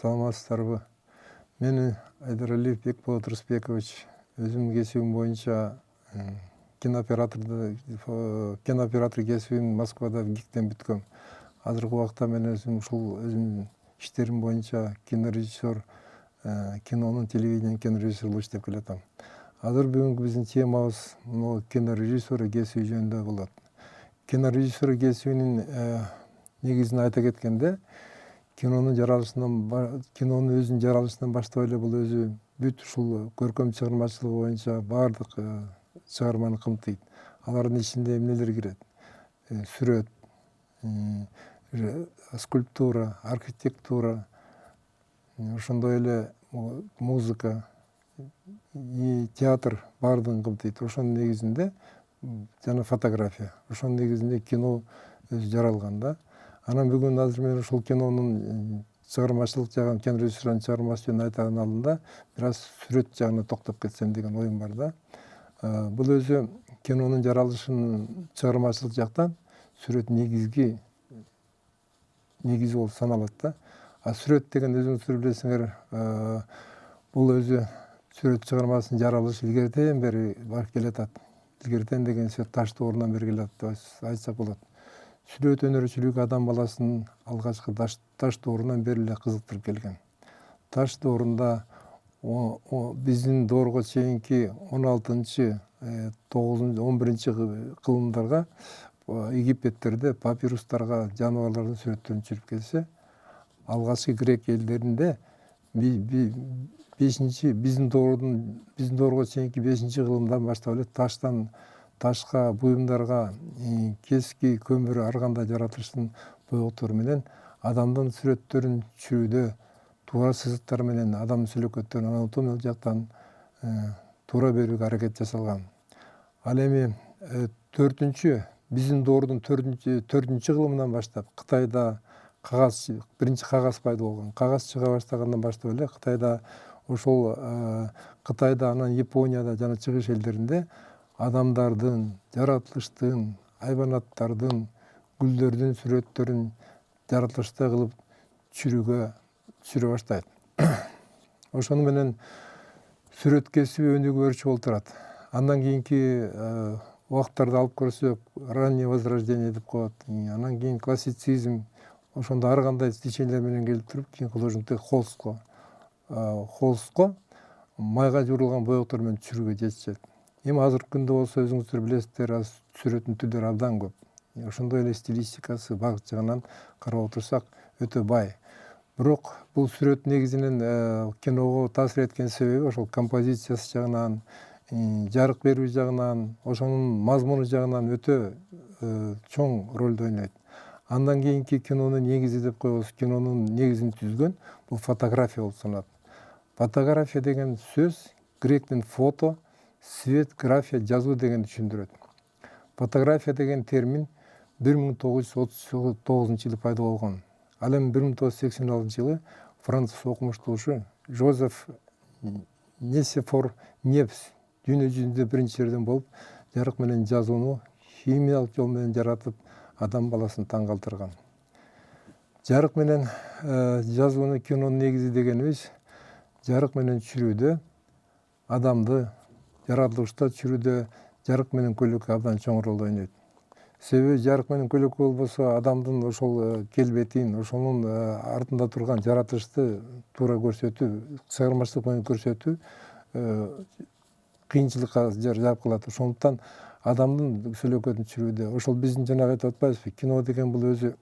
Саламатсыздарбы? Мен Айдаралиев Бекболот Рысбекович. Өзүмдүн кесибим боюнча кинооператор кесибин Москвада ГИКтен бүткөм. Азыркы убакта мен өзүмдүн иштерим боюнча кинорежиссер, кинонун телевидение кинорежиссер болуп иштеп келатам. Азыр бүгүнкү биздин темабыз кинорежиссер кесиби жөнүндө болот. Кинорежиссер кесибинин негизин айта кеткенде, кинонун өзүнүн жаралышынан баштап эле бул өзү бүт ушул көркөм чыгармачылык боюнча баардык чыгарманы камтыйт. Алардын ичинде эмнелер кирет? Сүрөт, скульптура, архитектура, ошондой эле музыка, театр баардыгын камтыйт. Ошонун негизинде жана фотография. Ошонун негизинде кино өзү жаралган да. Анан бүгүн азыр мен ушул кинонун чыгармачылык жагын, кинорежиссуранын чыгармасы жөнүндө айтардын алдында бир аз сүрөт жагына токтоп кетсем деген оюм бар да. Бул өзү кинонун жаралышынын чыгармачылык жактан сүрөт негизи болуп саналат да. Сүрөт деген өзүңүздөр билесиңер, бул өзү сүрөт чыгармасынын жаралышы илгертен бери барып келатат. Илгертен деген сөз таш доорунан бери келатат деп айтсак болот. Сүрөт өнөрчүлүгү адам баласын алгачкы таш доорунан бери эле кызыктырып келген. Таш доорунда биздин доорго чейинки 16-11 кылымдарга Египеттерде папирустарга жаныбарлардын сүрөттөрүн түшүрүп келсе, алгачкы грек элдеринде биздин доорго чейинки 5-кылымдан баштап эле ташка, буюмдарга, кески, көмүр, ар кандай жаратылыштын боектору менен адамдын сүрөттөрүн түшүрүүдө туура сызыктар менен адамдын сүлөкөттөрүн анатомиялык жактан туура берүүгө аракет жасалган. Ал эми биздин доордун 4-кылымынан баштап Кытайда биринчи кагаз пайда болгон. Кагаз чыга баштагандан баштап эле Кытайда анан Японияда жана чыгыш элдеринде адамдардын, жаратылыштын, айбанаттардын, гүлдөрдүн сүрөттөрүн жаратылышта кылып түшүрө баштайт. Ошону менен сүрөт кесиби өнүгүп өрчүп олтурат. Андан кийинки убактарды алып көрсөк, раннее возрождение деп коет. Анан кийин классицизм, ошондо ар кандай течениелер менен келип туруп, кийин художниктер холстко майга жуурулган боектор менен түшүрүүгө жетишет. Эми азыркы күндө болсо өзүңүздөр билесиздер, сүрөттүн түрлөрү абдан көп. Ошондой эле стилистикасы, багыт жагынан карап отурсак өтө бай. Бирок бул сүрөт негизинен киного таасир эткен себеби ошол композициясы жагынан, жарык берүү жагынан, ошонун мазмуну жагынан өтө чоң ролду ойнойт. Андан кийинки кинонун негизи деп коебуз, кинонун негизин түзгөн бул фотография болуп саналат. Фотография деген сөз гректин фото, свет, графия, жазуу дегенди түшүндүрөт. Фотография деген термин 1939-жылы пайда болгон. Ал эми 1986-жылы француз окумуштуушу Жозеф Несефор Невс дүйнө жүзүндө биринчилерден болуп, жарык менен жазууну химиялык жол менен жаратып, адам баласын таң калтырган. Жарык менен жазууну кинонун негизи дегенибиз, жарык менен түшүрүүдө, адамды жаратылышта түшүрүүдө жарык менен көйлөккө абдан чоң ролду ойнойт. Себеби жарык менен көйлөккө болбосо адамдын ошол келбетин, ошонун артында турган жаратылышты туура көрсөтүү, чыгармачылык менен көрсөтүү кыйынчылыкка жаап калат. Ошондуктан адамдын сүлөкөтүн түшүрүүдө, ошол биздин жанагы айтып атпайбызбы, кино деген бул өзү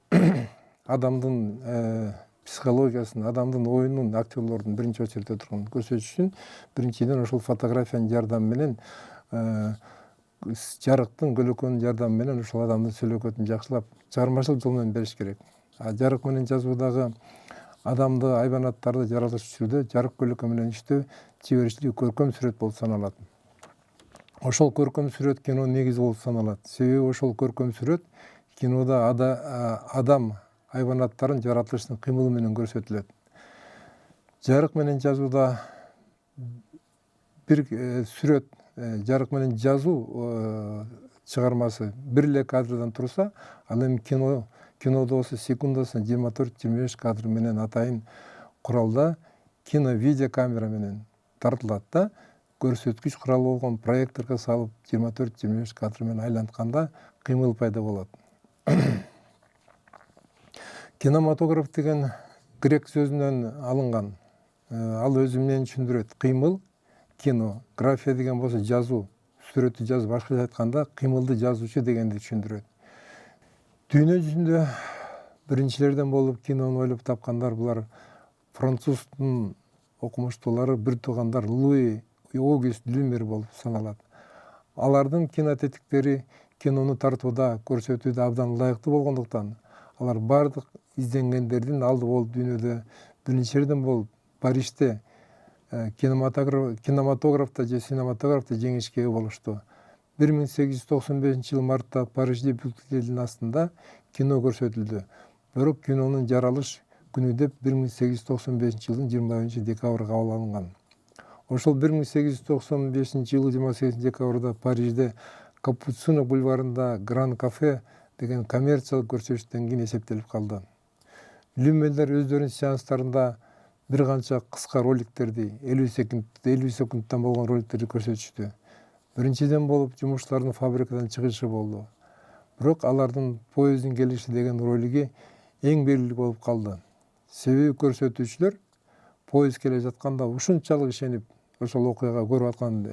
адамдын психологиясын, адамдын оюнун, актерлордун биринчи очередде турганын көрсөтүш үчүн биринчиден ошол фотографиянын жардамы менен, жарыктын, көйлөккөнүн жардамы менен ошол адамдын сүлөкөтүн жакшылап, чыгармачылык жол менен бериш керек. Жарык менен жазуудагы адамды, айбанаттарды жаратылыш түшүрүүдө жарык көйлөккө менен иштөө чеберчилик, көркөм сүрөт болуп саналат. Ошол көркөм сүрөт кинонун негизи болуп саналат. Себеби ошол көркөм сүрөт кинода адам айбанаттарын жаратылыштын кыймылы менен көрсөтүлөт. Жарык менен жазууда бир сүрөт, жарык менен жазуу чыгармасы бир эле кадрдан турса, ал эми кинодо болсо секундасына 24-25 кадр менен атайын куралда кино видео камера менен тартылат да, көрсөткүч курал болгон проекторго салып 24-25 кадр менен айлантканда кыймыл пайда болот. Кинематограф деген грек сөзүнөн алынган. Ал өзү менен түшүндүрөт. Кыймыл, кино, графия деген болсо жазуу, сүрөттү жазып, башкача айтканда кыймылды жазуучу дегенди түшүндүрөт. Дүйнө жүзүндө биринчилерден болуп кинону ойлоп тапкандар булар француздун окумуштуулары, бир туугандар Луи и Огюст Люмьер болуп саналат. Алардын кинотетиктери кинону тартууда, көрсөтүүдө абдан ылайыктуу болгондуктан алар бардык изденгендердин алды болуп дүйнөдө биринчилерден болуп Парижде кинематографта же синематографта жеңишке ээ болушту. 1895 мартта Парижде бүт элдин астында кино көрсөтүлдү. Бирок кинонун жаралыш күнү деп 1895 жылдын 20 декабры кабыл алынган. Ошол 1895 жылы 28 декабрда Парижде Капуцино бульварында Гран Кафе деген коммерциялык көрсөтүштөн кийин эсептелип калды. Люмьерлер өздөрүнүн сеанстарында бир канча кыска роликтерди, 50 секундтан болгон роликтерди көрсөтүштү. Биринчиден болуп жумушчулардын фабрикадан чыгышы болду. Бирок алардын поезддин келиши деген ролиги эң белгилүү болуп калды. Себеби көрсөтүүчүлөр поезд келе жатканда ушунчалык ишенип ошол окуяга көрүп аткан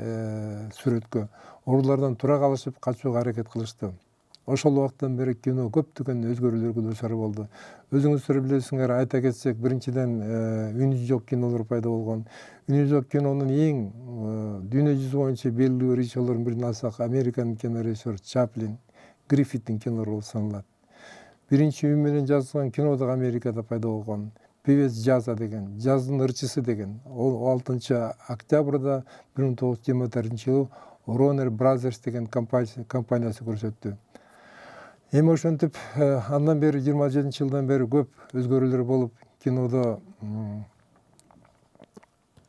сүрөткө ордулардан тура калышып качууга аракет кылышты. Ошол убакыттан бери кино көптөгөн өзгөрүүлөргө дуушар болду. Өзүңүздөр билесиңер, айта кетсек, биринчиден үнү жок кинолор пайда болгон. Үнү жок кинонун эң дүйнө жүзү боюнча белгилүү режиссерлордун бирин алсак, Американын кинорежиссеру Чаплин, Гриффиттин кинолору болуп саналат. Биринчи үн менен жазылган кино да Америкада пайда болгон. Певец Джаза деген, Джаздын ырчысы деген. Ол 6 октябрда 1924 жылы Warner Brothers деген компаниясы көрсөттү. Эми ошентип андан бери 27 жылдан бери көп өзгөрүүлөр болуп, кинодо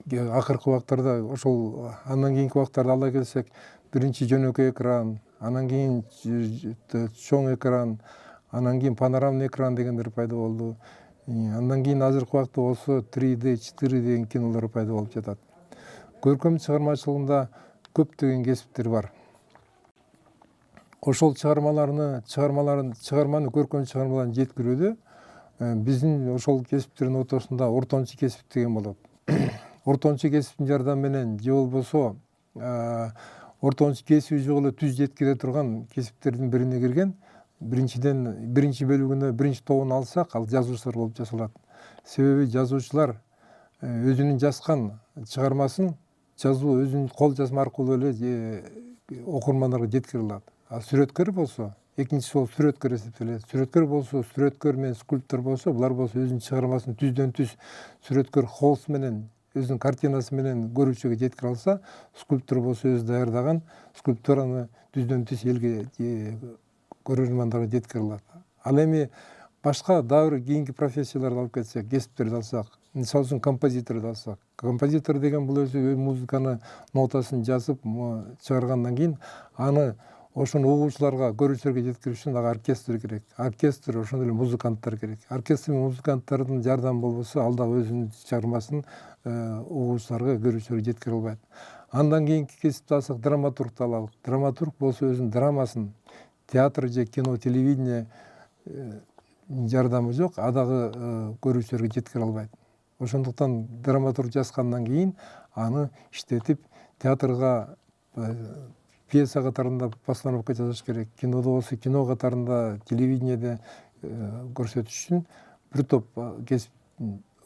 акыркы убактарда ошол андан кийинки убактарда ала келсек, биринчи жөнөкөй экран, анан кийин чоң экран, анан кийин панорамный экран дегендер пайда болду. Андан кийин азыркы убакта болсо 3D, 4D деген кинолор пайда болуп жатат. Көркөм чыгармачылыгында көптөгөн кесиптер бар. Ошол чыгарманы көркөм чыгармаларын жеткирүүдө биздин ошол кесиптердин ортосунда ортончу кесип деген болот. Ортончу кесиптин жардамы менен же болбосо ортончу кесиби жок эле түз жеткире турган кесиптердин бирине кирген. Биринчи бөлүгүнө, биринчи тобун алсак, ал жазуучулар болуп жасалат. Себеби жазуучулар өзүнүн жазган чыгармасын жазуу өзүнүн кол жазма аркылуу эле окурмандарга жеткире алат. А сүрөткөр болсо, экинчиси болуп сүрөткөр эсептелет. Сүрөткөр болсо, сүрөткөр менен скульптор болсо, булар болсо өзүнүн чыгармасын түздөн түз сүрөткөр холст менен, өзүнүн картинасы менен көрүүчүгө жеткире алса, скульптор болсо өзү даярдаган скульптураны түздөн түз элге көрөрмандарга жеткире алат. Ал эми башка дагы бир кийинки профессияларды алып кетсек, кесиптерди алсак, мисалы үчүн композиторду алсак. Композитор деген бул өзү музыканы нотасын жазып чыгаргандан кийин аны ошону угуучуларга, көрүүчүлөргө жеткириш үчүн ага оркестр керек. Оркестр, ошондой эле музыканттар керек. Оркестр менен музыканттардын жардамы болбосо, ал дагы өзүнүн чыгармасын угуучуларга, көрүүчүлөргө жеткире албайт. Андан кийинки кесипти алсак, драматургду алалык. Драматург болсо өзүнүн драмасын театр же кино, телевидение жардамы жок, а дагы көрүүчүлөргө жеткире албайт. Ошондуктан драматург жазгандан кийин аны иштетип театрга, пьеса катарында постановка жасаш керек. Кинодо болсо кино катарында, телевидениеде көрсөтүш үчүн бир топ кесип,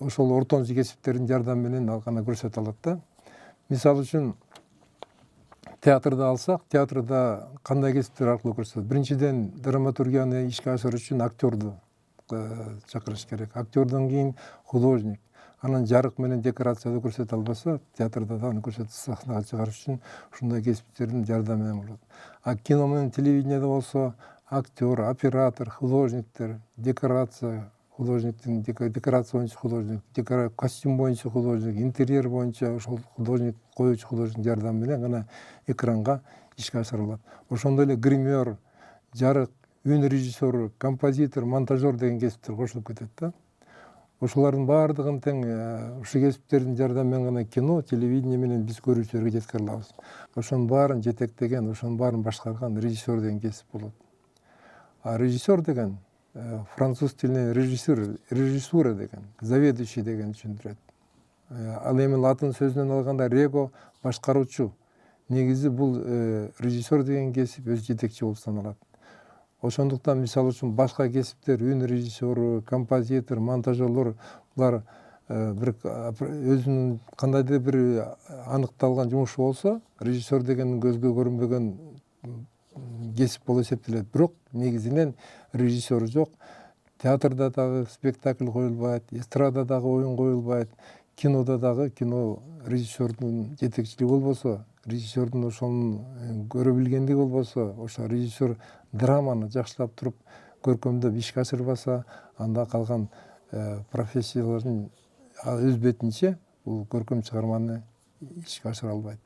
ошол ортончу кесиптердин жардамы менен ал гана көрсөтө алат да. Мисалы үчүн театрды алсак, театрда кандай кесиптер аркылуу көрсөтөт? Биринчиден драматургияны ишке ашырыш үчүн актёрду чакырыш керек. Актёрдон кийин художник. Анан жарык менен декорацияда көрсөтө албаса, театрда да аны көрсөтүп сахнага чыгарыш үчүн ушундай кесиптердин жардамы менен болот. А кино менен телевидениеде болсо актер, оператор, художниктер, декорация, художниктин декорация боюнча художник, костюм боюнча художник, интерьер боюнча ошол художник, коюучу художниктин жардамы менен гана экранга ишке ашырылат. Ошондой эле гример, жарык, үн режиссеру, композитор, монтажер деген кесиптер кошулуп кетет да. ошолардын баардыгын тең ушул кесиптердин жардамы менен гана кино, телевидение менен биз көрүүчүлөргө жеткире алабыз. Ошонун баарын жетектеген, ошонун баарын башкарган режиссер деген кесип болот. А режиссер деген француз тилинен режиссура деген, заведующий деген түшүндүрөт. Ал эми латын сөзүнөн алганда рего башкаруучу. Негизи бул режиссер деген кесип өз жетекчи болуп саналат. Ошондуктан мисалы үчүн башка кесиптер, үн режиссеру, композитор, монтажерлор булар бир өзүнүн кандайдыр бир аныкталган жумушу болсо, режиссер деген көзгө көрүнбөгөн кесип болуп эсептелет. Бирок негизинен режиссер жок. Театрда дагы спектакль коюлбайт, эстрадада дагы оюн коюлбайт, кинода дагы кино режиссердун жетекчилиги болбосо, режиссердун ошонун көрө билгендиги болбосо, ошо режиссер драманы жакшылап туруп көркөмдөп ишке ашырбаса, анда калган профессиялардын өз бетинче бул көркөм чыгарманы ишке ашыра албайт.